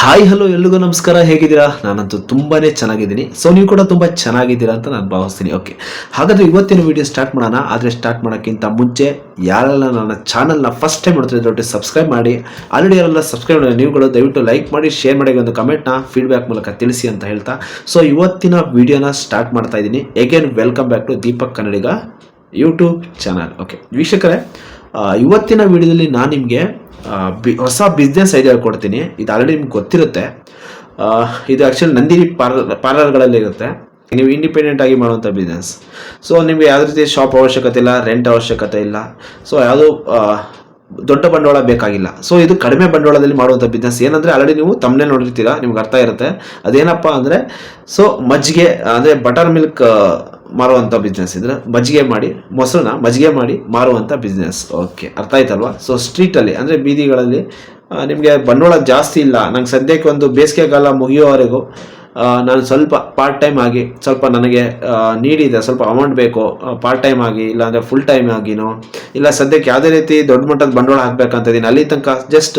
Hi hello ಎಲ್ರಿಗೂ ನಮಸ್ಕಾರ. ಹೇಗಿದ್ದೀರಾ? ನಾನಂತೂ ತುಂಬಾನೇ ಚೆನ್ನಾಗಿದ್ದೀನಿ. ಸೊ ನೀವು ಕೂಡ ತುಂಬ ಚೆನ್ನಾಗಿದ್ದೀರಾ ಅಂತ ನಾನು ಭಾವಿಸ್ತೀನಿ. ಓಕೆ, ಹಾಗಾದರೆ ಇವತ್ತಿನ ವಿಡಿಯೋ ಸ್ಟಾರ್ಟ್ ಮಾಡೋಣ. ಆದರೆ ಸ್ಟಾರ್ಟ್ ಮಾಡೋಕ್ಕಿಂತ ಮುಂಚೆ ಯಾರೆಲ್ಲ ನನ್ನ ಚಾನಲ್ನ ಫಸ್ಟ್ ಟೈಮ್ ನೋಡ್ತಿದ್ರೆ ಸಬ್ಸ್ಕ್ರೈಬ್ ಮಾಡಿ. ಆಲ್ರೆಡಿ ಯಾರೆಲ್ಲ ಸಬ್ಸ್ಕ್ರೈಬ್ ಮಾಡಿ ನೀವುಗಳು ದಯವಿಟ್ಟು ಲೈಕ್ ಮಾಡಿ, ಶೇರ್ ಮಾಡಿ, ಒಂದು ಕಮೆಂಟ್ನ ಫೀಡ್ಬ್ಯಾಕ್ ಮೂಲಕ ತಿಳಿಸಿ ಅಂತ ಹೇಳ್ತಾ ಸೊ ಇವತ್ತಿನ ವಿಡಿಯೋನ ಸ್ಟಾರ್ಟ್ ಮಾಡ್ತಾ ಇದ್ದೀನಿ. Again welcome back to Deepak Kannadiga YouTube channel. Okay ವೀಕ್ಷಕರೇ, ಇವತ್ತಿನ ವಿಡಿಯೋದಲ್ಲಿ ನಾನು ನಿಮಗೆ ಹೊಸ ಬಿಸ್ನೆಸ್ ಐಡಿಯಾ ಕೊಡ್ತೀನಿ. ಇದು ಆಲ್ರೆಡಿ ನಿಮ್ಗೆ ಗೊತ್ತಿರುತ್ತೆ. ಇದು ಆ್ಯಕ್ಚುಲಿ ನಂದಿನಿ ಪಾರ್ಲರ್ಗಳಲ್ಲಿ ಇರುತ್ತೆ. ನೀವು ಇಂಡಿಪೆಂಡೆಂಟ್ ಆಗಿ ಮಾಡುವಂಥ ಬಿಸ್ನೆಸ್. ಸೊ ನಿಮಗೆ ಯಾವುದೇ ರೀತಿ ಶಾಪ್ ಅವಶ್ಯಕತೆ ಇಲ್ಲ, ರೆಂಟ್ ಅವಶ್ಯಕತೆ ಇಲ್ಲ. ಸೊ ಯಾವುದೋ ದೊಡ್ಡ ಬಂಡವಾಳ ಬೇಕಾಗಿಲ್ಲ. ಸೊ ಇದು ಕಡಿಮೆ ಬಂಡವಾಳದಲ್ಲಿ ಮಾಡುವಂಥ ಬಿಸ್ನೆಸ್. ಏನಂದರೆ ಆಲ್ರೆಡಿ ನೀವು ತಮ್ಮನೇ ನೋಡಿರ್ತೀರಾ, ನಿಮ್ಗೆ ಅರ್ಥ ಇರುತ್ತೆ. ಅದೇನಪ್ಪ ಅಂದರೆ ಸೊ ಮಜ್ಜಿಗೆ ಅಂದರೆ ಬಟರ್ ಮಿಲ್ಕ್ ಮಾರುವಂಥ ಬಿಸ್ನೆಸ್. ಇದ್ರೆ ಮಜ್ಜಿಗೆ ಮಾಡಿ, ಮೊಸರನ್ನ ಮಜ್ಜಿಗೆ ಮಾಡಿ ಮಾರುವಂಥ ಬಿಸ್ನೆಸ್. ಓಕೆ, ಅರ್ಥ ಆಯ್ತಲ್ವಾ? ಸೊ ಸ್ಟ್ರೀಟಲ್ಲಿ ಅಂದರೆ ಬೀದಿಗಳಲ್ಲಿ ನಿಮಗೆ ಬಂಡವಾಳ ಜಾಸ್ತಿ ಇಲ್ಲ. ನಂಗೆ ಸದ್ಯಕ್ಕೆ ಒಂದು ಬೇಸಿಗೆಗಾಲ ಮುಗಿಯೋವರೆಗೂ ನಾನು ಸ್ವಲ್ಪ ಪಾರ್ಟ್ ಟೈಮ್ ಆಗಿ ಸ್ವಲ್ಪ ನನಗೆ ನೀಡಿದೆ, ಸ್ವಲ್ಪ ಅಮೌಂಟ್ ಬೇಕು ಪಾರ್ಟ್ ಟೈಮ್ ಆಗಿ, ಇಲ್ಲಾಂದರೆ ಫುಲ್ ಟೈಮ್ ಆಗಿನೋ, ಇಲ್ಲ ಸದ್ಯಕ್ಕೆ ಯಾವುದೇ ರೀತಿ ದೊಡ್ಡ ಮಟ್ಟದ ಬಂಡವಾಳ ಹಾಕಬೇಕಂತ ಇದ್ದೀನಿ. ಅಲ್ಲಿ ತನಕ ಜಸ್ಟ್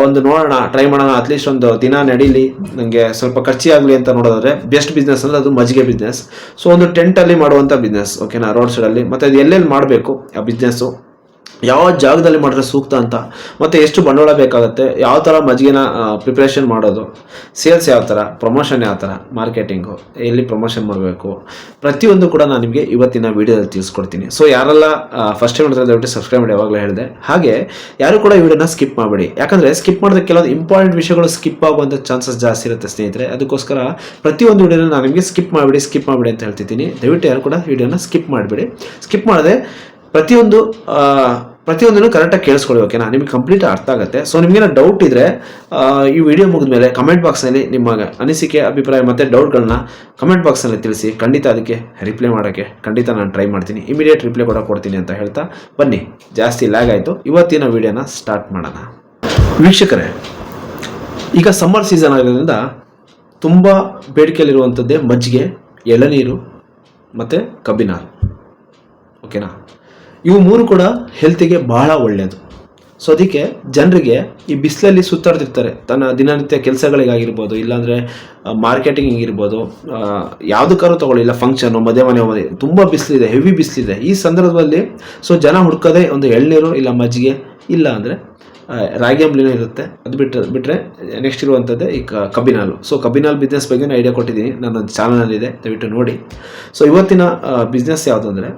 ಒಂದು ನೋಡೋಣ, ಟ್ರೈ ಮಾಡೋಣ, ಅಟ್ಲೀಸ್ಟ್ ಒಂದು ದಿನ ನಡೀಲಿ, ನನಗೆ ಸ್ವಲ್ಪ ಖರ್ಚಿಯಾಗಲಿ ಅಂತ ನೋಡೋದಾದ್ರೆ ಬೆಸ್ಟ್ ಬಿಸ್ನೆಸ್ ಅಂದರೆ ಅದು ಮಜ್ಜಿಗೆ ಬಿಸ್ನೆಸ್. ಸೊ ಒಂದು ಟೆಂಟಲ್ಲಿ ಮಾಡುವಂಥ ಬಿಸ್ನೆಸ್. ಓಕೆನಾ, ರೋಡ್ ಸೈಡಲ್ಲಿ. ಮತ್ತು ಅದು ಎಲ್ಲೆಲ್ಲಿ ಮಾಡಬೇಕು ಆ ಬಿಸ್ನೆಸ್ಸು, ಯಾವ ಜಾಗದಲ್ಲಿ ಮಾಡಿದ್ರೆ ಸೂಕ್ತ ಅಂತ, ಮತ್ತು ಎಷ್ಟು ಬಂಡವಾಳ ಬೇಕಾಗುತ್ತೆ, ಯಾವ ಥರ ಮಜ್ಜಿಗೆನ ಪ್ರಿಪ್ರೇಷನ್ ಮಾಡೋದು, ಸೇಲ್ಸ್ ಯಾವ ಥರ, ಪ್ರಮೋಷನ್ ಯಾವ ಥರ, ಮಾರ್ಕೆಟಿಂಗು ಎಲ್ಲಿ ಪ್ರಮೋಷನ್ ಮಾಡಬೇಕು, ಪ್ರತಿಯೊಂದು ಕೂಡ ನಾನು ನಿಮಗೆ ಇವತ್ತಿನ ವೀಡಿಯೋದಲ್ಲಿ ತಿಳಿಸ್ಕೊಡ್ತೀನಿ. ಸೊ ಯಾರೆಲ್ಲ ಫಸ್ಟ್ ಟೈಮ್ ನೋಡಿದ್ರೆ ದಯವಿಟ್ಟು ಸಬ್ಸ್ಕ್ರೈಬ್ ಮಾಡಿ, ಯಾವಾಗಲೇ ಹೇಳಿದೆ. ಹಾಗೆ ಯಾರು ಕೂಡ ಈ ವಿಡಿಯೋನ ಸ್ಕಿಪ್ ಮಾಡಬೇಡಿ. ಯಾಕಂದರೆ ಸ್ಕಿಪ್ ಮಾಡಿದ್ರೆ ಕೆಲವೊಂದು ಇಂಪಾರ್ಟೆಂಟ್ ವಿಷಯಗಳು ಸ್ಕಿಪ್ ಆಗುವಂಥ ಚಾನ್ಸಸ್ ಜಾಸ್ತಿ ಇರುತ್ತೆ ಸ್ನೇಹಿತರೆ. ಅದಕ್ಕೋಸ್ಕರ ಪ್ರತಿಯೊಂದು ವಿಡಿಯೋನ ನಾನು ನಿಮಗೆ ಸ್ಕಿಪ್ ಮಾಡಬೇಡಿ ಅಂತ ಹೇಳ್ತಿದ್ದೀನಿ. ದಯವಿಟ್ಟು ಯಾರು ಕೂಡ ವಿಡಿಯೋನ ಸ್ಕಿಪ್ ಮಾಡಬೇಡಿ. ಸ್ಕಿಪ್ ಮಾಡದೆ ಪ್ರತಿಯೊಂದನ್ನು ಕರೆಕ್ಟಾಗಿ ಕೇಳಿಸ್ಕೊಳ್ಳಿ. ಓಕೆನಾ, ನಿಮಗೆ ಕಂಪ್ಲೀಟ್ ಅರ್ಥ ಆಗುತ್ತೆ. ಸೊ ನಿಮಗೇನೋ ಡೌಟ್ ಇದ್ದರೆ ಈ ವಿಡಿಯೋ ಮುಗಿದ ಮೇಲೆ ಕಮೆಂಟ್ ಬಾಕ್ಸ್ನಲ್ಲಿ ನಿಮ್ಮ ಅನಿಸಿಕೆ, ಅಭಿಪ್ರಾಯ ಮತ್ತು ಡೌಟ್ಗಳನ್ನ ಕಮೆಂಟ್ ಬಾಕ್ಸ್ನಲ್ಲಿ ತಿಳಿಸಿ. ಖಂಡಿತ ಅದಕ್ಕೆ ರಿಪ್ಲೈ ಮಾಡೋಕ್ಕೆ ಖಂಡಿತ ನಾನು ಟ್ರೈ ಮಾಡ್ತೀನಿ. ಇಮಿಡಿಯೇಟ್ ರಿಪ್ಲೈ ಕೂಡ ಕೊಡ್ತೀನಿ ಅಂತ ಹೇಳ್ತಾ ಬನ್ನಿ, ಜಾಸ್ತಿ ಲ್ಯಾಗ್ ಆಯಿತು, ಇವತ್ತಿನ ವಿಡಿಯೋನ ಸ್ಟಾರ್ಟ್ ಮಾಡೋಣ. ವೀಕ್ಷಕರೇ, ಈಗ ಸಮ್ಮರ್ ಸೀಸನ್ ಆಗಿರೋದ್ರಿಂದ ತುಂಬ ಬೇಡಿಕೆಯಲ್ಲಿರುವಂಥದ್ದೇ ಮಜ್ಜಿಗೆ, ಎಳನೀರು ಮತ್ತು ಕಬ್ಬಿನಾರು. ಓಕೆನಾ, ಇವು ಮೂರು ಕೂಡ ಹೆಲ್ತಿಗೆ ಬಹಳ ಒಳ್ಳೆಯದು. ಸೊ ಅದಕ್ಕೆ ಜನರಿಗೆ ಈ ಬಿಸಿಲಲ್ಲಿ ಸುತ್ತಾಡ್ತಿರ್ತಾರೆ, ತನ್ನ ದಿನನಿತ್ಯ ಕೆಲಸಗಳಿಗಾಗಿರ್ಬೋದು, ಇಲ್ಲಾಂದರೆ ಮಾರ್ಕೆಟಿಂಗ್ ಇರ್ಬೋದು, ಯಾವುದಕ್ಕಾದ್ರೂ ತೊಗೊಳ್ಳಿ, ಇಲ್ಲ ಫಂಕ್ಷನು, ಮದುವೆ ಮನೆ ಹೋಗೋದು, ತುಂಬ ಬಿಸಿಲಿದೆ, ಹೆವಿ ಬಿಸಿಲಿದೆ. ಈ ಸಂದರ್ಭದಲ್ಲಿ ಸೊ ಜನ ಹುಡ್ಕೋದೇ ಒಂದು ಎಳ್ನೀರು, ಇಲ್ಲ ಮಜ್ಜಿಗೆ, ಇಲ್ಲ ಅಂದರೆ ರಾಗಿ ಅಂಬ್ಲಿನೂ ಇರುತ್ತೆ. ಅದು ಬಿಟ್ಟರೆ ನೆಕ್ಸ್ಟ್ ಇರುವಂಥದ್ದೇ ಈ ಕಬ್ಬಿನಾಲು. ಸೊ ಕಬ್ಬಿನಾಲ್ ಬಿಸ್ನೆಸ್ ಬಗ್ಗೆ ನಾನು ಐಡಿಯಾ ಕೊಟ್ಟಿದ್ದೀನಿ, ನನ್ನ ಚಾನಲಲ್ಲಿದೆ, ದಯವಿಟ್ಟು ನೋಡಿ. ಸೊ ಇವತ್ತಿನ ಬಿಸ್ನೆಸ್ ಯಾವುದು ಅಂದರೆ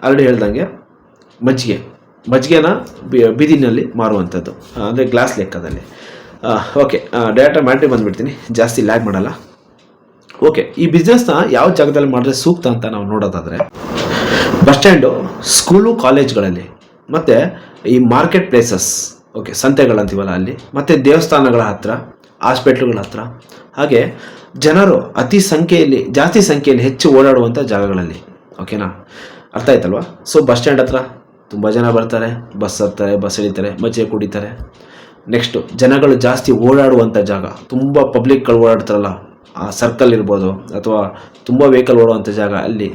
ಆಲ್ರೆಡಿ ಹೇಳ್ದಂಗೆ ಮಜ್ಜಿಗೆನ ಬೀದಿನಲ್ಲಿ ಮಾರುವಂಥದ್ದು, ಅಂದರೆ ಗ್ಲಾಸ್ ಲೆಕ್ಕದಲ್ಲಿ. ಓಕೆ, ಡೈರೆಕ್ಟಾಗಿ ಮ್ಯಾಟ್ರಿಗೆ ಬಂದುಬಿಡ್ತೀನಿ, ಜಾಸ್ತಿ ಲ್ಯಾಗ್ ಮಾಡಲ್ಲ. ಓಕೆ, ಈ ಬಿಸ್ನೆಸ್ನ ಯಾವ ಜಾಗದಲ್ಲಿ ಮಾಡಿದ್ರೆ ಸೂಕ್ತ ಅಂತ ನಾವು ನೋಡೋದಾದರೆ ಬಸ್ ಸ್ಟ್ಯಾಂಡು, ಸ್ಕೂಲು, ಕಾಲೇಜ್ಗಳಲ್ಲಿ, ಮತ್ತು ಈ ಮಾರ್ಕೆಟ್ ಪ್ಲೇಸಸ್, ಓಕೆ ಸಂತೆಗಳಂತೀವಲ್ಲ ಅಲ್ಲಿ, ಮತ್ತು ದೇವಸ್ಥಾನಗಳ ಹತ್ತಿರ, ಹಾಸ್ಪಿಟ್ಲುಗಳ ಹತ್ತಿರ, ಹಾಗೆ ಜನರು ಜಾಸ್ತಿ ಸಂಖ್ಯೆಯಲ್ಲಿ ಹೆಚ್ಚು ಓಡಾಡುವಂಥ ಜಾಗಗಳಲ್ಲಿ. ಓಕೆನಾ, ಅರ್ಥ ಆಯ್ತಲ್ವಾ? ಸೊ ಬಸ್ ಸ್ಟ್ಯಾಂಡ್ ಹತ್ರ ತುಂಬ ಜನ ಬರ್ತಾರೆ, ಬಸ್ ಹತ್ತಾರೆ, ಬಸ್ ಇಳಿತಾರೆ, ಮಜ್ಜಿಗೆ ಕುಡಿತಾರೆ. ನೆಕ್ಸ್ಟು ಜನಗಳು ಜಾಸ್ತಿ ಓಡಾಡುವಂಥ ಜಾಗ, ತುಂಬ ಪಬ್ಲಿಕ್ಗಳು ಓಡಾಡ್ತಾರಲ್ಲ ಆ ಸರ್ಕಲ್ ಇರ್ಬೋದು, ಅಥವಾ ತುಂಬ ವೆಹಿಕಲ್ ಓಡುವಂಥ ಜಾಗ ಅಲ್ಲಿ.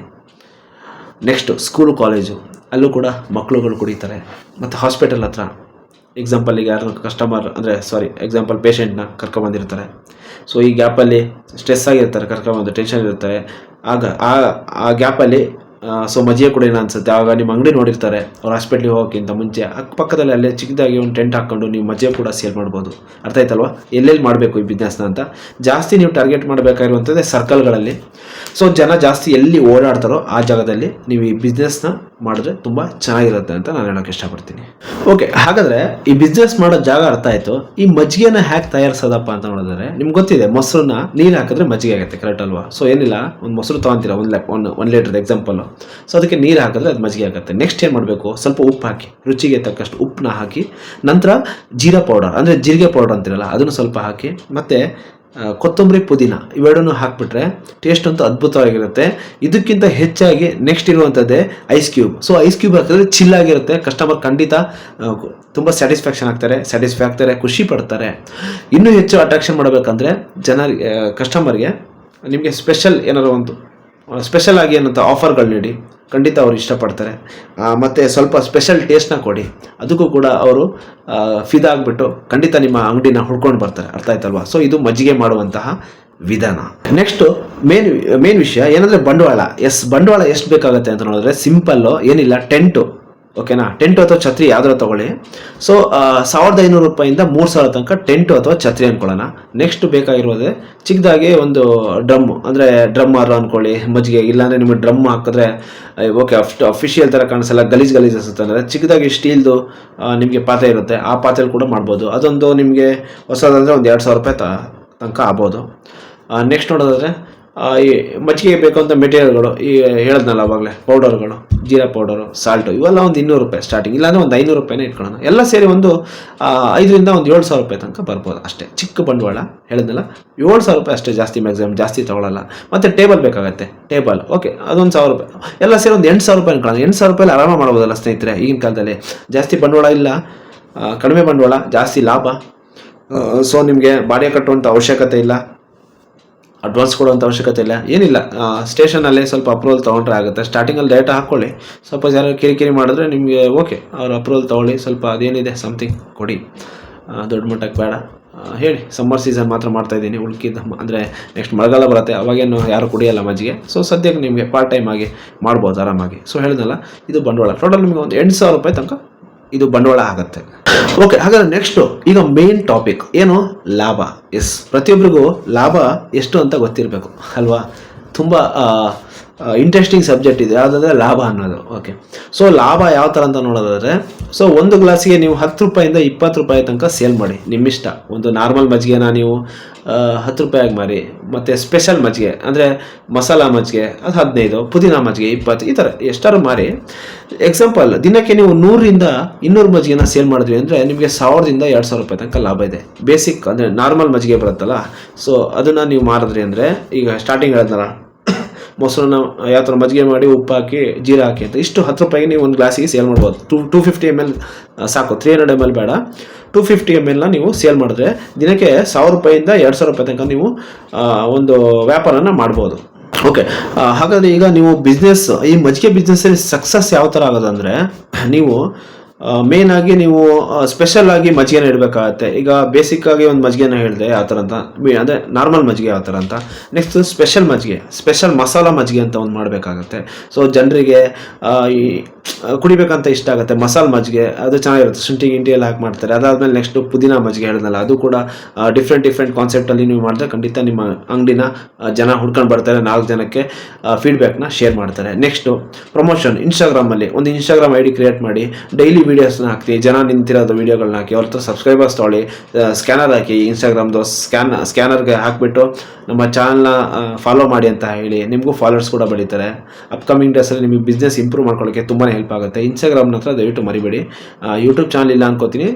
ನೆಕ್ಸ್ಟು ಸ್ಕೂಲು, ಕಾಲೇಜು, ಅಲ್ಲೂ ಕೂಡ ಮಕ್ಕಳುಗಳು ಕುಡಿತಾರೆ. ಮತ್ತು ಹಾಸ್ಪಿಟಲ್ ಹತ್ರ, ಎಕ್ಸಾಂಪಲಿಗೆ ಯಾರು ಎಕ್ಸಾಂಪಲ್ ಪೇಷೆಂಟ್ನ ಕರ್ಕೊಂಬಂದಿರ್ತಾರೆ. ಸೊ ಈ ಗ್ಯಾಪಲ್ಲಿ ಸ್ಟ್ರೆಸ್ ಆಗಿರ್ತಾರೆ, ಕರ್ಕೊಂಬಂದು ಟೆನ್ಷನ್ ಇರ್ತಾರೆ. ಆಗ ಆ ಗ್ಯಾಪಲ್ಲಿ ಸೊ ಮಜ್ಜಿಗೆ ಕುಡಿಯೋಣ ಅನ್ಸುತ್ತೆ. ಆಗ ನಿಮ್ಮ ಅಂಗಡಿ ನೋಡಿರ್ತಾರೆ, ಅವ್ರು ಹಾಸ್ಪಿಟ್ಲಿಗೆ ಹೋಗೋಕ್ಕಿಂತ ಮುಂಚೆ ಅಕ್ಕಪಕ್ಕದಲ್ಲಿ ಅಲ್ಲೇ ಚಿಕ್ಕದಾಗಿ ಒಂದು ಟೆಂಟ್ ಹಾಕ್ಕೊಂಡು ನೀವು ಮಜ್ಜಿಗೆ ಕೂಡ ಸೇಲ್ ಮಾಡ್ಬೋದು. ಅರ್ಥ ಆಯ್ತಲ್ವಾ? ಎಲ್ಲೆಲ್ಲಿ ಮಾಡಬೇಕು ಈ ಬಿಸ್ನೆಸ್ನ ಅಂತ ಜಾಸ್ತಿ ನೀವು ಟಾರ್ಗೆಟ್ ಮಾಡಬೇಕಾಗಿರುವಂಥದ್ದೇ ಸರ್ಕಲ್ಗಳಲ್ಲಿ. ಸೊ ಜನ ಜಾಸ್ತಿ ಎಲ್ಲಿ ಓಡಾಡ್ತಾರೋ ಆ ಜಾಗದಲ್ಲಿ ನೀವು ಈ ಬಿಸ್ನೆಸ್ನ ಮಾಡಿದ್ರೆ ತುಂಬ ಚೆನ್ನಾಗಿರುತ್ತೆ ಅಂತ ನಾನು ಹೇಳೋಕ್ಕೆ ಇಷ್ಟಪಡ್ತೀನಿ. ಓಕೆ, ಹಾಗಾದರೆ ಈ ಬಿಸ್ನೆಸ್ ಮಾಡೋ ಜಾಗ ಅರ್ಥ ಆಯಿತು. ಈ ಮಜ್ಜಿಗೆನ ಹ್ಯಾಕ್ ತಯಾರಿಸೋದಪ್ಪ ಅಂತ ನೋಡಿದ್ರೆ ನಿಮ್ಗೆ ಗೊತ್ತಿದೆ, ಮೊಸರನ್ನ ನೀರು ಹಾಕಿದ್ರೆ ಮಜ್ಜಿಗೆ ಆಗುತ್ತೆ, ಕರೆಕ್ಟ್ ಅಲ್ವಾ? ಸೊ ಏನಿಲ್ಲ, ಒಂದು ಮೊಸರು ತೊಗೊತೀರ, ಒಂದು ಲೀಟ್ರದ ಎಕ್ಸಾಂಪಲ್ಲು. ಸೊ ಅದಕ್ಕೆ ನೀರು ಹಾಕಿದ್ರೆ ಅದು ಮಜ್ಜಿಗೆ ಆಗುತ್ತೆ. ನೆಕ್ಸ್ಟ್ ಏನು ಮಾಡಬೇಕು, ಸ್ವಲ್ಪ ಉಪ್ಪು ಹಾಕಿ, ರುಚಿಗೆ ತಕ್ಕಷ್ಟು ಉಪ್ಪನ್ನ ಹಾಕಿ, ನಂತರ ಜೀರಾ ಪೌಡರ್ ಅಂದರೆ ಜೀರಿಗೆ ಪೌಡರ್ ಅಂತಿರಲ್ಲ ಅದನ್ನು ಸ್ವಲ್ಪ ಹಾಕಿ, ಮತ್ತು ಕೊತ್ತಂಬರಿ, ಪುದೀನ ಇವೆರಡನ್ನೂ ಹಾಕಿಬಿಟ್ರೆ ಟೇಸ್ಟ್ ಅಂತೂ ಅದ್ಭುತವಾಗಿರುತ್ತೆ. ಇದಕ್ಕಿಂತ ಹೆಚ್ಚಾಗಿ ನೆಕ್ಸ್ಟ್ ಇರುವಂಥದ್ದೇ ice cube. So ice cube ಹಾಕಿದ್ರೆ ಚಿಲ್ಲಾಗಿರುತ್ತೆ, ಕಸ್ಟಮರ್ ಖಂಡಿತ ತುಂಬ ಸ್ಯಾಟಿಸ್ಫ್ಯಾಕ್ತಾರೆ, ಖುಷಿ ಪಡ್ತಾರೆ. ಇನ್ನೂ ಹೆಚ್ಚು ಅಟ್ರಾಕ್ಷನ್ ಮಾಡಬೇಕಂದ್ರೆ ಕಸ್ಟಮರ್ಗೆ ನಿಮಗೆ ಸ್ಪೆಷಲ್ ಏನಾದ್ರು ಒಂದು ಸ್ಪೆಷಲ್ ಆಗಿ ಏನಂತ ಆಫರ್ಗಳು ನೀಡಿ ಖಂಡಿತ ಅವ್ರು ಇಷ್ಟಪಡ್ತಾರೆ. ಮತ್ತು ಸ್ವಲ್ಪ ಸ್ಪೆಷಲ್ ಟೇಸ್ಟ್ನ ಕೊಡಿ, ಅದಕ್ಕೂ ಕೂಡ ಅವರು ಫಿದಾಗ್ಬಿಟ್ಟು ಖಂಡಿತ ನಿಮ್ಮ ಅಂಗಡಿನ ಹುಡ್ಕೊಂಡು ಬರ್ತಾರೆ. ಅರ್ಥ ಆಯ್ತಲ್ವಾ? ಸೊ ಇದು ಮಜ್ಜಿಗೆ ಮಾಡುವಂತಹ ವಿಧಾನ. ನೆಕ್ಸ್ಟು ಮೇನ್ ವಿಷಯ ಏನಂದರೆ ಬಂಡವಾಳ. ಬಂಡವಾಳ ಎಷ್ಟು ಬೇಕಾಗುತ್ತೆ ಅಂತ ನೋಡಿದ್ರೆ ಸಿಂಪಲ್ಲು ಏನಿಲ್ಲ, ಟೆಂಟು. ಓಕೆನಾ, ಟೆಂಟು ಅಥವಾ ಛತ್ರಿ ಯಾವ್ದಾರು ತೊಗೊಳ್ಳಿ. ಸೊ 1500 ರೂಪಾಯಿಂದ 3000 ತನಕ ಟೆಂಟು ಅಥವಾ ಛತ್ರಿ ಅಂದ್ಕೊಳ್ಳೋಣ. ನೆಕ್ಸ್ಟ್ ಬೇಕಾಗಿರೋದೇ ಚಿಕ್ಕದಾಗಿ ಒಂದು ಡ್ರಮ್ಮು, ಅಂದರೆ ಡ್ರಮ್ಮರ್ ಅಂದ್ಕೊಳ್ಳಿ ಮಜ್ಜಿಗೆ. ಇಲ್ಲಾಂದರೆ ನಿಮಗೆ ಡ್ರಮ್ ಹಾಕಿದ್ರೆ ಓಕೆ ಅಫಿಷಿಯಲ್ ಥರ ಕಾಣಿಸಲ್ಲ, ಗಲೀಜು ಅನಿಸುತ್ತೆ. ಅಂದರೆ ಚಿಕ್ಕದಾಗಿ ಸ್ಟೀಲ್ದು ನಿಮಗೆ ಪಾತ್ರೆ ಇರುತ್ತೆ, ಆ ಪಾತ್ರೆಲಿ ಕೂಡ ಮಾಡ್ಬೋದು. ಅದೊಂದು ನಿಮಗೆ ಹೊಸದಂದರೆ ಒಂದು 2000 ರೂಪಾಯಿ ತನಕ ಆಗ್ಬೋದು. ನೆಕ್ಸ್ಟ್ ನೋಡೋದಾದರೆ ಈ ಮಜ್ಜಿಗೆ ಬೇಕು ಅಂತ ಮೆಟೀರಿಯಲ್ಗಳು ಈ ಹೇಳಿದ್ನಲ್ಲ ಅವಾಗಲೇ, ಪೌಡರ್ಗಳು, ಜೀರಾ ಪೌಡರು, ಸಾಲ್ಟು, ಇವೆಲ್ಲ ಒಂದು 200 ರೂಪಾಯಿ ಸ್ಟಾರ್ಟಿಂಗ್, ಇಲ್ಲಾಂದರೆ ಒಂದು 500 ರೂಪಾಯಿನೇ ಇಟ್ಕೊಳ್ಳೋಣ. ಎಲ್ಲ ಸೇರಿ ಒಂದು 5ರಿಂದ ಒಂದು 7000 ರೂಪಾಯಿ ತನಕ ಬರ್ಬೋದು ಅಷ್ಟೇ. ಚಿಕ್ಕ ಬಂಡವಾಳ ಹೇಳಿದ್ನಲ್ಲ, 7000 ರೂಪಾಯಿ ಅಷ್ಟೇ, ಜಾಸ್ತಿ ಮ್ಯಾಕ್ಸಿಮಮ್ ಜಾಸ್ತಿ ತೊಗೊಳ್ಳಲ್ಲ. ಮತ್ತು ಟೇಬಲ್ ಬೇಕಾಗತ್ತೆ, ಟೇಬಲ್ ಓಕೆ ಅದೊಂದು 1000 ರೂಪಾಯಿ, ಎಲ್ಲ ಸೇರಿ ಒಂದು 8000 ರೂಪಾಯಿ ಅನ್ಕೊಳ್ಳೋಣ. 8000 ರೂಪಾಯಲ್ಲಿ ಆರಾಮ ಮಾಡ್ಬೋದಲ್ಲ ಸ್ನೇಹಿತರೆ. ಈಗಿನ ಕಾಲದಲ್ಲಿ ಜಾಸ್ತಿ ಬಂಡವಾಳ ಇಲ್ಲ, ಕಡಿಮೆ ಬಂಡವಾಳ ಜಾಸ್ತಿ ಲಾಭ. ಸೊ ನಿಮಗೆ ಬಾಡಿಗೆ ಕಟ್ಟುವಂಥ ಅವಶ್ಯಕತೆ ಇಲ್ಲ, ಅಡ್ವಾನ್ಸ್ ಕೊಡುವಂಥ ಅವಶ್ಯಕತೆ ಇಲ್ಲ, ಏನಿಲ್ಲ. ಸ್ಟೇಷನಲ್ಲಿ ಸ್ವಲ್ಪ ಅಪ್ರೂವಲ್ ತೊಗೊಂಡ್ರೆ ಆಗುತ್ತೆ. ಸ್ಟಾರ್ಟಿಂಗಲ್ಲಿ ಡೇಟಾ ಹಾಕ್ಕೊಳ್ಳಿ. ಸಪೋಸ್ ಯಾರು ಕಿರಿಕಿರಿ ಮಾಡಿದ್ರೆ ನಿಮಗೆ ಓಕೆ ಅವ್ರ ಅಪ್ರೂವಲ್ ತೊಗೊಳ್ಳಿ, ಸ್ವಲ್ಪ ಅದೇನಿದೆ ಸಮಥಿಂಗ್ ಕೊಡಿ, ದೊಡ್ಡ ಮಟ್ಟಕ್ಕೆ ಬೇಡ ಹೇಳಿ. ಸಮ್ಮರ್ ಸೀಸನ್ ಮಾತ್ರ ಮಾಡ್ತಾಯಿದ್ದೀನಿ, ಉಳ್ಕಿದ್ದು ಅಂದರೆ ನೆಕ್ಸ್ಟ್ ಮಳೆಗಾಲ ಬರುತ್ತೆ, ಅವಾಗೇನು ಯಾರು ಕುಡಿಯಲ್ಲ ಮಜ್ಜಿಗೆ. ಸೊ ಸದ್ಯಕ್ಕೆ ನಿಮಗೆ ಪಾರ್ಟ್ ಟೈಮ್ ಆಗಿ ಮಾಡ್ಬೋದು ಆರಾಮಾಗಿ. ಸೊ ಹೇಳಿದ್ನಲ್ಲ, ಇದು ಬಂಡವಾಳ. ಟೋಟಲ್ ನಿಮಗೆ ಒಂದು 8000 ರೂಪಾಯಿ ತನಕ ಇದು ಬಂಡವಾಳ ಆಗುತ್ತೆ. ಓಕೆ, ಹಾಗಾದ್ರೆ ನೆಕ್ಸ್ಟು ಈಗ ಮೇನ್ ಟಾಪಿಕ್ ಏನು, ಲಾಭ. ಪ್ರತಿಯೊಬ್ಬರಿಗೂ ಲಾಭ ಎಷ್ಟು ಅಂತ ಗೊತ್ತಿರಬೇಕು ಅಲ್ವಾ? ತುಂಬ ಇಂಟ್ರೆಸ್ಟಿಂಗ್ ಸಬ್ಜೆಕ್ಟ್ ಇದೆ ಯಾವುದಾದ್ರೆ ಲಾಭ ಅನ್ನೋದು. ಓಕೆ, ಸೊ ಲಾಭ ಯಾವ ಥರ ಅಂತ ನೋಡೋದಾದರೆ, ಸೊ ಒಂದು ಗ್ಲಾಸಿಗೆ ನೀವು 10 ರೂಪಾಯಿಂದ 20 ರೂಪಾಯಿ ತನಕ ಸೇಲ್ ಮಾಡಿ, ನಿಮ್ಮಿಷ್ಟ. ಒಂದು ನಾರ್ಮಲ್ ಮಜ್ಜಿಗೆನ ನೀವು 10 ರೂಪಾಯಿಗೆ ಮಾರಿ, ಮತ್ತು ಸ್ಪೆಷಲ್ ಮಜ್ಜಿಗೆ ಅಂದರೆ ಮಸಾಲ ಮಜ್ಜಿಗೆ ಅದು 15, ಪುದೀನ ಮಜ್ಜಿಗೆ 20, ಈ ಥರ ಎಷ್ಟಾರು ಮಾರಿ. ಎಕ್ಸಾಂಪಲ್, ದಿನಕ್ಕೆ ನೀವು 100ರಿಂದ 200 ಮಜ್ಜಿಗೆನ ಸೇಲ್ ಮಾಡಿದ್ರಿ ಅಂದರೆ ನಿಮಗೆ 1000ದಿಂದ 2000 ರೂಪಾಯಿ ತನಕ ಲಾಭ ಇದೆ. ಬೇಸಿಕ್ ಅಂದರೆ ನಾರ್ಮಲ್ ಮಜ್ಜಿಗೆ ಬರುತ್ತಲ್ಲ, ಸೊ ಅದನ್ನು ನೀವು ಮಾರಿದ್ರಿ ಅಂದರೆ, ಈಗ ಸ್ಟಾರ್ಟಿಂಗ್ ಹೇಳಿದ್ನಲ್ಲ ಮೊಸರನ್ನ ಯಾವ ಥರ ಮಜ್ಜಿಗೆ ಮಾಡಿ ಉಪ್ಪು ಹಾಕಿ ಜೀರಾ ಹಾಕಿ ಅಂತ, ಇಷ್ಟು 10 ರೂಪಾಯಿಗೆ ನೀವು ಒಂದು ಗ್ಲಾಸಿಗೆ ಸೇಲ್ ಮಾಡ್ಬೋದು. 250 ml ಸಾಕು, 300 ml ಬೇಡ, 250 ml ನೀವು ಸೇಲ್ ಮಾಡಿದ್ರೆ ದಿನಕ್ಕೆ 1000 ರೂಪಾಯಿಂದ 2000 ರೂಪಾಯಿ ತನಕ ನೀವು ಒಂದು ವ್ಯಾಪಾರನ ಮಾಡ್ಬೋದು. ಓಕೆ, ಹಾಗಾದರೆ ಈಗ ನೀವು ಬಿಸ್ನೆಸ್, ಈ ಮಜ್ಜಿಗೆ ಬಿಸ್ನೆಸ್ಸಲ್ಲಿ ಸಕ್ಸಸ್ ಯಾವ ಥರ ಆಗೋದಂದರೆ, ನೀವು ಮೇನ್ ಆಗಿ ನೀವು ಸ್ಪೆಷಲ್ ಆಗಿ ಮಜ್ಜಿಗೆನ ಇಡಬೇಕಾಗತ್ತೆ. ಈಗ ಬೇಸಿಕ್ ಆಗಿ ಒಂದು ಮಜ್ಜಿಗೆನ ಹೇಳಿದೆ ಯಾವ ಥರ ಅಂತ, ಅಂದರೆ ನಾರ್ಮಲ್ ಮಜ್ಜಿಗೆ ಯಾವ ಥರ ಅಂತ. ನೆಕ್ಸ್ಟ್ ಸ್ಪೆಷಲ್ ಮಜ್ಜಿಗೆ, ಸ್ಪೆಷಲ್ ಮಸಾಲ ಮಜ್ಜಿಗೆ ಅಂತ ಒಂದು ಮಾಡಬೇಕಾಗತ್ತೆ. ಸೊ ಜನರಿಗೆ ಈ ಕುಡಿಬೇಕಂತ ಇಷ್ಟ ಆಗುತ್ತೆ ಮಸಾಲ ಮಜ್ಜಿಗೆ, ಅದು ಚೆನ್ನಾಗಿರುತ್ತೆ, ಶುಂಠಿ ಗಿಂಟಿ ಎಲ್ಲ ಹಾಕಿ ಮಾಡ್ತಾರೆ. ಅದಾದಮೇಲೆ ನೆಕ್ಸ್ಟ್ ಪುದೀನ ಮಜ್ಜಿಗೆ ಹೇಳಿದ್ನಲ್ಲ, ಅದು ಕೂಡ ಡಿಫ್ರೆಂಟ್ ಕಾನ್ಸೆಪ್ಟಲ್ಲಿ ನೀವು ಮಾಡಿದ್ರೆ ಖಂಡಿತ ನಿಮ್ಮ ಅಂಗಡಿನ ಜನ ಹುಡ್ಕೊಂಡು ಬರ್ತಾರೆ, 4 ಜನಕ್ಕೆ ಫೀಡ್ಬ್ಯಾಕ್ನ ಶೇರ್ ಮಾಡ್ತಾರೆ. ನೆಕ್ಸ್ಟು ಪ್ರಮೋಷನ್, ಇನ್ಸ್ಟಾಗ್ರಾಮಲ್ಲಿ ಒಂದು ಇನ್ಸ್ಟಾಗ್ರಾಮ್ ID ಕ್ರಿಯೇಟ್ ಮಾಡಿ, ಡೈಲಿ ವೀಡಿಯೋಸ್ನ ಹಾಕ್ತೀವಿ, ಜನ ನಿಂತಿರೋದು ವೀಡಿಯೋಗಳನ್ನ ಹಾಕಿ, ಅವ್ರ ಹತ್ರ ಸಬ್ಸ್ಕ್ರೈಬರ್ಸ್ ತೊಗೊಳ್ಳಿ, ಸ್ಕ್ಯಾನರ್ ಹಾಕಿ, ಇನ್ಸ್ಟಾಗ್ರಾಮ್ದು ಸ್ಕ್ಯಾನರ್ಗೆ ಹಾಕಿಬಿಟ್ಟು ನಮ್ಮ ಚಾನಲ್ನ ಫಾಲೋ ಮಾಡಿ ಅಂತ ಹೇಳಿ, ನಿಮಗೂ ಫಾಲೋವರ್ಸ್ ಕೂಡ ಬೆಳೀತಾರೆ. ಅಪ್ಕಮಿಂಗ್ ಡೇಸಲ್ಲಿ ನಿಮಗೆ ಬಿಸ್ನೆಸ್ ಇಂಪ್ರೂವ್ ಮಾಡ್ಕೊಳ್ಳೋಕ್ಕೆ ತುಂಬಾ ಹೆಲ್ಪ್ ಆಗುತ್ತೆ. ಇನ್ಸ್ಟಾಗ್ರಾಮ್ನ ಹತ್ರ ದಯವಿಟ್ಟು ಮರಿಬೇಡಿ. ಯೂಟ್ಯೂಬ್ ಚಾನಲ್ ಇಲ್ಲ ಅನ್ಕೋತೀನಿ.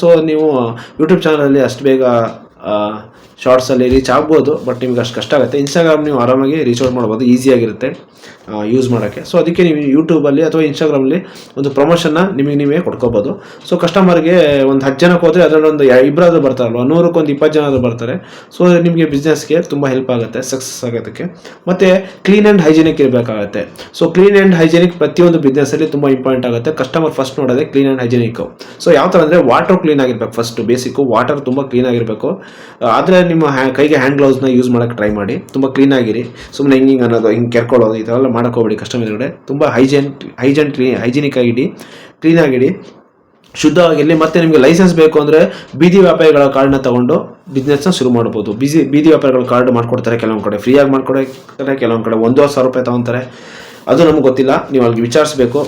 ಸೊ ನೀವು ಯೂಟ್ಯೂಬ್ ಚಾನಲಲ್ಲಿ ಅಷ್ಟು ಬೇಗ ಶಾರ್ಟ್ಸಲ್ಲಿ ರೀಚ್ ಆಗ್ಬೋದು, ಬಟ್ ನಿಮ್ಗೆ ಅಷ್ಟು ಕಷ್ಟ ಆಗುತ್ತೆ. ಇನ್ಸ್ಟಾಗ್ರಾಮ್ ನೀವು ಆರಾಮಾಗಿ ರೀಚ್ ಔಟ್ ಮಾಡ್ಬೋದು, ಈಸಿಯಾಗಿರುತ್ತೆ ಯೂಸ್ ಮಾಡೋಕ್ಕೆ. ಸೊ ಅದಕ್ಕೆ ನೀವು ಯೂಟ್ಯೂಬಲ್ಲಿ ಅಥವಾ ಇನ್ಸ್ಟಾಗ್ರಾಮಲ್ಲಿ ಒಂದು ಪ್ರಮೋಷನ್ನ ನಿಮಗೆ ನೀವೇ ಕೊಡ್ಕೋಬೋದು. ಸೊ ಕಸ್ಟಮರ್ಗೆ ಒಂದು 10 ಜನಕ್ಕೆ ಹೋದರೆ ಅದರಲ್ಲಿ ಒಂದು 2 ಬರ್ತಾರಲ್ವ, 100ಕ್ಕೆ ಒಂದು 20 ಜನ ಬರ್ತಾರೆ. ಸೊ ನಿಮಗೆ ಬಿಸ್ನೆಸ್ಗೆ ತುಂಬ ಹೆಲ್ಪ್ ಆಗುತ್ತೆ ಸಕ್ಸಸ್ ಆಗೋದಕ್ಕೆ. ಮತ್ತು ಕ್ಲೀನ್ ಆ್ಯಂಡ್ ಹೈಜಿನಿಕ್ ಇರಬೇಕಾಗತ್ತೆ. ಸೊ ಕ್ಲೀನ್ ಆ್ಯಂಡ್ ಹೈಜಿನಿಕ್ ಪ್ರತಿಯೊಂದು ಬಿಸ್ನೆಸ್ಸಲ್ಲಿ ತುಂಬ ಇಂಪಾರ್ಟೆಂಟ್ ಆಗುತ್ತೆ. ಕಸ್ಟಮರ್ ಫಸ್ಟ್ ನೋಡೋದೇ ಕ್ಲೀನ್ ಆ್ಯಂಡ್ ಹೈಜಿನಿಕ್. ಸೊ ಯಾವ ಥರ ಅಂದರೆ ವಾಟರ್ ಕ್ಲೀನ್ ಆಗಿರ್ಬೇಕು ಫಸ್ಟು, ಬೇಸಿಕ್ಕು ವಾಟರ್ ತುಂಬ ಕ್ಲೀನ್ ಆಗಿರಬೇಕು. ಆದರೆ ನಿಮ್ಮ ಕೈಗೆ ಹ್ಯಾಂಡ್ ಗ್ಲೌಸ್ನ ಯೂಸ್ ಮಾಡೋಕ್ಕೆ ಟ್ರೈ ಮಾಡಿ, ತುಂಬ ಕ್ಲೀನಾಗಿರಿ. ಸುಮ್ಮನೆ ಹಿಂಗೆ ಅನ್ನೋದು, ಹಿಂಗೆ ಕೆರ್ಕೊಳ್ಳೋದು ಈ ಥರ ಎಲ್ಲ ಮಾಡೋಕ್ಕೋಗ್ಬೇಡಿ. ಕಸ್ಟಮರ್ಗಡೆ ತುಂಬ ಹೈಜಿನಿಕ್ ಆಗಿಡಿ, ಕ್ಲೀನಾಗಿಡಿ, ಶುದ್ಧವಾಗಿರಲಿ. ಮತ್ತು ನಿಮಗೆ ಲೈಸೆನ್ಸ್ ಬೇಕು ಅಂದರೆ ಬೀದಿ ವ್ಯಾಪಾರಿಗಳ ಕಾರ್ಡ್ನ ತೊಗೊಂಡು ಬಿಸ್ನೆಸ್ನ ಶುರು ಮಾಡ್ಬೋದು. ಬೀದಿ ವ್ಯಾಪಾರಿಗಳ ಕಾರ್ಡ್ ಮಾಡ್ಕೊಡ್ತಾರೆ, ಕೆಲವೊಂದು ಕಡೆ ಫ್ರೀಯಾಗಿ ಮಾಡ್ಕೊಡ್ತಾರೆ, ಕೆಲವೊಂದು ಕಡೆ 1,000 ರೂಪಾಯಿ ತೊಗೊತಾರೆ. ಅದು ನಮ್ಗೆ ಗೊತ್ತಿಲ್ಲ, ನೀವು ಅಲ್ಲಿಗೆ ವಿಚಾರಿಸ್ಬೇಕು.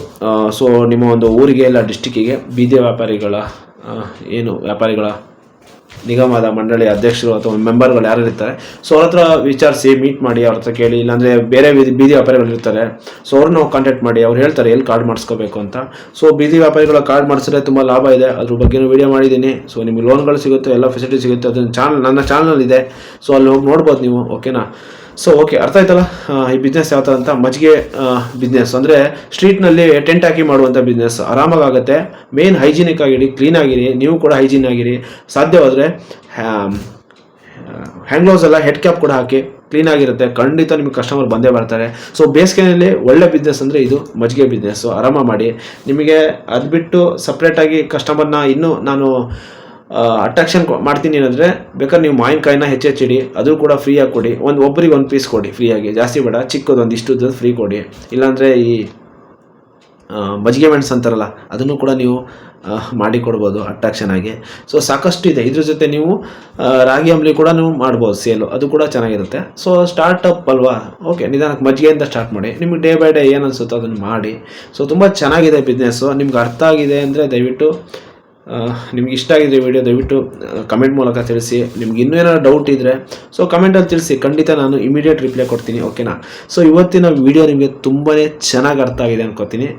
ಸೊ ನಿಮ್ಮ ಒಂದು ಊರಿಗೆ ಇಲ್ಲ ಡಿಸ್ಟಿಕ್ಕಿಗೆ ಬೀದಿ ವ್ಯಾಪಾರಿಗಳ ವ್ಯಾಪಾರಿಗಳ ನಿಗಮದ ಮಂಡಳಿ ಅಧ್ಯಕ್ಷರು ಅಥವಾ ಮೆಂಬರ್ಗಳು ಯಾರು ಇರ್ತಾರೆ, ಸೊ ಅವ್ರ ಹತ್ರ ವಿಚಾರಿಸಿ ಮೀಟ್ ಮಾಡಿ, ಅವ್ರ ಹತ್ರ ಕೇಳಿ. ಇಲ್ಲಾಂದರೆ ಬೇರೆ ಬೀದಿ ವ್ಯಾಪಾರಿಗಳು ಇರ್ತಾರೆ, ಸೊ ಅವ್ರನ್ನ ಕಾಂಟ್ಯಾಕ್ಟ್ ಮಾಡಿ, ಅವ್ರು ಹೇಳ್ತಾರೆ ಎಲ್ಲಿ ಕಾರ್ಡ್ ಮಾಡಿಸ್ಕೋಬೇಕು ಅಂತ. ಸೊ ಬೀದಿ ವ್ಯಾಪಾರಿಗಳ ಕಾರ್ಡ್ ಮಾಡಿಸಿದ್ರೆ ತುಂಬ ಲಾಭ ಇದೆ, ಅದ್ರ ಬಗ್ಗೆನೂ ವಿಡಿಯೋ ಮಾಡಿದ್ದೀನಿ. ಸೊ ನಿಮಗೆ ಲೋನ್ಗಳು ಸಿಗುತ್ತೆ, ಎಲ್ಲ ಫೆಸಿಲಿಟಿ ಸಿಗುತ್ತೆ. ಅದನ್ನು ನನ್ನ ಚಾನಲ್ ಇದೆ, ಸೊ ಅಲ್ಲಿ ಹೋಗಿ ನೋಡ್ಬೋದು ನೀವು. ಓಕೆನಾ? ಸೊ ಓಕೆ, ಅರ್ಥ ಆಯ್ತಲ್ಲ ಈ ಬಿಸ್ನೆಸ್ ಯಾವ ಥರ ಅಂತ. ಮಜ್ಜಿಗೆ ಬಿಸ್ನೆಸ್ ಅಂದರೆ ಸ್ಟ್ರೀಟ್ನಲ್ಲಿ ಟೆಂಟ್ ಹಾಕಿ ಮಾಡುವಂಥ ಬಿಸ್ನೆಸ್ ಆರಾಮಾಗುತ್ತೆ. ಮೇನ್ ಹೈಜಿನಿಕ್ ಆಗಿರಿ, ಕ್ಲೀನ್ ಆಗಿರಿ, ನೀವು ಕೂಡ ಹೈಜೀನ್ ಆಗಿರಿ. ಸಾಧ್ಯವಾದರೆ ಹ್ಯಾಂಡ್ ಗ್ಲೌಸ್ ಎಲ್ಲ ಹೆಡ್ ಕ್ಯಾಪ್ ಕೂಡ ಹಾಕಿ ಕ್ಲೀನಾಗಿರುತ್ತೆ, ಖಂಡಿತ ನಿಮಗೆ ಕಸ್ಟಮರ್ ಬಂದೇ ಬರ್ತಾರೆ. ಸೊ ಬೇಸಿಗೆಯಲ್ಲಿ ಒಳ್ಳೆ ಬಿಸ್ನೆಸ್ ಅಂದರೆ ಇದು ಮಜ್ಜಿಗೆ ಬಿಸ್ನೆಸ್ಸು. ಆರಾಮ ಮಾಡಿ. ನಿಮಗೆ ಅದು ಬಿಟ್ಟು ಸಪ್ರೇಟಾಗಿ ಕಸ್ಟಮರ್ನ ಇನ್ನೂ ನಾನು ಅಟ್ರಾಕ್ಷನ್ ಮಾಡ್ತೀನಿ ಅಂದರೆ ಬೇಕಾದ್ರೆ ನೀವು ಮಾವಿನಕಾಯಿನ ಹೆಚ್ಚಿಡಿ, ಅದು ಕೂಡ ಫ್ರೀಯಾಗಿ ಕೊಡಿ. ಒಬ್ಬರಿಗೆ ಒಂದು ಪೀಸ್ ಕೊಡಿ ಫ್ರೀಯಾಗಿ, ಜಾಸ್ತಿ ಬೇಡ, ಚಿಕ್ಕದೊಂದು ಇಷ್ಟು ಫ್ರೀ ಕೊಡಿ. ಇಲ್ಲಾಂದರೆ ಈ ಮಜ್ಜಿಗೆ ಮೆಣಸು ಅಂತಾರಲ್ಲ ಅದನ್ನು ಕೂಡ ನೀವು ಮಾಡಿ ಕೊಡ್ಬೋದು ಅಟ್ರಾಕ್ಷನ್ ಆಗಿ. ಸೊ ಸಾಕಷ್ಟು ಇದೆ. ಇದ್ರ ಜೊತೆ ನೀವು ರಾಗಿ ಅಂಬಲಿ ಕೂಡ ನೀವು ಮಾಡ್ಬೋದು ಸೇಲು, ಅದು ಕೂಡ ಚೆನ್ನಾಗಿರುತ್ತೆ. ಸೊ ಸ್ಟಾರ್ಟಪ್ ಅಲ್ವಾ, ಓಕೆ, ನಿಧಾನಕ್ಕೆ ಮಜ್ಜಿಗೆಯಿಂದ ಸ್ಟಾರ್ಟ್ ಮಾಡಿ. ನಿಮಗೆ ಡೇ ಬೈ ಡೇ ಏನು ಅನಿಸುತ್ತೋ ಅದನ್ನು ಮಾಡಿ. ಸೊ ತುಂಬ ಚೆನ್ನಾಗಿದೆ ಬಿಸ್ನೆಸ್ಸು. ನಿಮ್ಗೆ ಅರ್ಥ ಆಗಿದೆ ಅಂದರೆ ದಯವಿಟ್ಟು ನಿಮ್ಗೆ ಇಷ್ಟ ಆಗಿದೆ ವಿಡಿಯೋ ದಯವಿಟ್ಟು ಕಮೆಂಟ್ ಮೂಲಕ ತಿಳಿಸಿ. ನಿಮ್ಗೆ ಇನ್ನೂ ಏನಾದ್ರು ಡೌಟ್ ಇದ್ದರೆ ಸೊ ಕಮೆಂಟಲ್ಲಿ ತಿಳಿಸಿ, ಖಂಡಿತ ನಾನು ಇಮಿಡಿಯೇಟ್ ರಿಪ್ಲೈ ಕೊಡ್ತೀನಿ, ಓಕೆನಾ. ಸೊ ಇವತ್ತಿನ ವಿಡಿಯೋ ನಿಮಗೆ ತುಂಬಾ ಚೆನ್ನಾಗಿ ಅರ್ಥ ಆಗಿದೆ ಅನ್ಕೋತೀನಿ.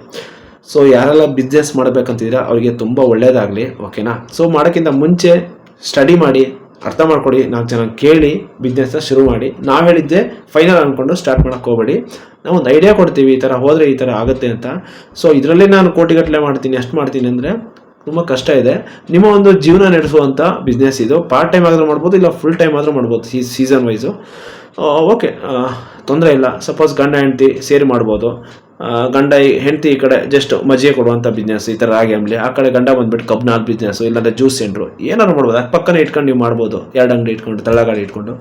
ಸೊ ಯಾರೆಲ್ಲ ಬಿಸ್ನೆಸ್ ಮಾಡಬೇಕಂತಿದ್ರೆ ಅವರಿಗೆ ತುಂಬ ಒಳ್ಳೆಯದಾಗಲಿ, ಓಕೆನಾ. ಸೊ ಮಾಡೋಕ್ಕಿಂತ ಮುಂಚೆ ಸ್ಟಡಿ ಮಾಡಿ, ಅರ್ಥ ಮಾಡ್ಕೊಡಿ, 4 ಜನ ಕೇಳಿ ಬಿಸ್ನೆಸ್ನ ಶುರು ಮಾಡಿ. ನಾವು ಹೇಳಿದ್ದೆ ಫೈನಲ್ ಅಂದ್ಕೊಂಡು ಸ್ಟಾರ್ಟ್ ಮಾಡೋಕ್ಕೆ ಹೋಗಬೇಡಿ. ನಾವು ಒಂದು ಐಡಿಯಾ ಕೊಡ್ತೀವಿ, ಈ ಥರ ಹೋದರೆ ಈ ಥರ ಆಗುತ್ತೆ ಅಂತ. ಸೊ ಇದರಲ್ಲಿ ನಾನು ಕೋಟಿಗಟ್ಟಲೆ ಮಾಡ್ತೀನಿ, ಎಷ್ಟು ಮಾಡ್ತೀನಿ ಅಂದರೆ ತುಂಬ ಕಷ್ಟ ಇದೆ. ನಿಮ್ಮ ಒಂದು ಜೀವನ ನಡೆಸುವಂಥ ಬಿಸ್ನೆಸ್ ಇದು. ಪಾರ್ಟ್ ಟೈಮ್ ಆದರೂ ಮಾಡ್ಬೋದು, ಇಲ್ಲ ಫುಲ್ ಟೈಮ್ ಆದರೂ ಮಾಡ್ಬೋದು, ಸೀಸನ್ ವೈಸು. ಓಕೆ, ತೊಂದರೆ ಇಲ್ಲ. ಸಪೋಸ್ ಗಂಡ ಹೆಂಡ್ತಿ ಸೇರಿ ಮಾಡ್ಬೋದು. ಗಂಡ ಹೆಂಡ್ತಿ ಈ ಕಡೆ ಜಸ್ಟ್ ಮಜ್ಜಿಗೆ ಕೊಡುವಂಥ ಬಿಸ್ನೆಸ್, ಈ ಥರ ರಾಗಿ ಅಂಬಲಿ, ಆ ಕಡೆ ಗಂಡ ಬಂದುಬಿಟ್ಟು ಕಬ್ಬಿನ ಹಾಲು ಬಿಸ್ನೆಸ್ಸು, ಇಲ್ಲಾಂದರೆ ಜ್ಯೂಸ್ ಸೆಂಟ್ರು, ಏನಾದ್ರು ಮಾಡ್ಬೋದು. ಅದು ಪಕ್ಕನೇ ಇಟ್ಕೊಂಡು ನೀವು ಮಾಡ್ಬೋದು, 2 ಅಂಗಡಿ ಇಟ್ಕೊಂಡು, ತಳ್ಳಗಾಡಿ ಇಟ್ಕೊಂಡು.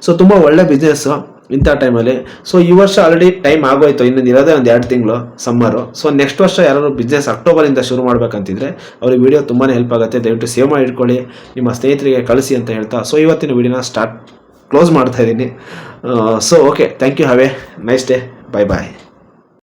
ಸೊ ತುಂಬ ಒಳ್ಳೆ ಬಿಸ್ನೆಸ್ಸು ಇಂಥ ಟೈಮಲ್ಲಿ. ಸೊ ಈ ವರ್ಷ ಆಲ್ರೆಡಿ ಟೈಮ್ ಆಗೋಯ್ತು, ಇನ್ನೊಂದು ಇರೋದೇ ಒಂದು 2 ತಿಂಗಳು ಸಮ್ಮರು. ಸೊ ನೆಕ್ಸ್ಟ್ ವರ್ಷ ಯಾರು ಬಿಸ್ನೆಸ್ ಅಕ್ಟೋಬರಿಂದ ಶುರು ಮಾಡ್ಬೇಕಂತಿದ್ರೆ ಅವ್ರಿಗೆ ವಿಡಿಯೋ ತುಂಬಾ ಹೆಲ್ಪ್ ಆಗುತ್ತೆ. ದಯವಿಟ್ಟು ಸೇವ್ ಮಾಡಿ ಇಟ್ಕೊಳ್ಳಿ, ನಿಮ್ಮ ಸ್ನೇಹಿತರಿಗೆ ಕಳಿಸಿ ಅಂತ ಹೇಳ್ತಾ ಸೊ ಇವತ್ತಿನ ವಿಡಿಯೋನ ಕ್ಲೋಸ್ ಮಾಡ್ತಾ ಇದ್ದೀನಿ. So okay, thank you, have a nice day, bye bye.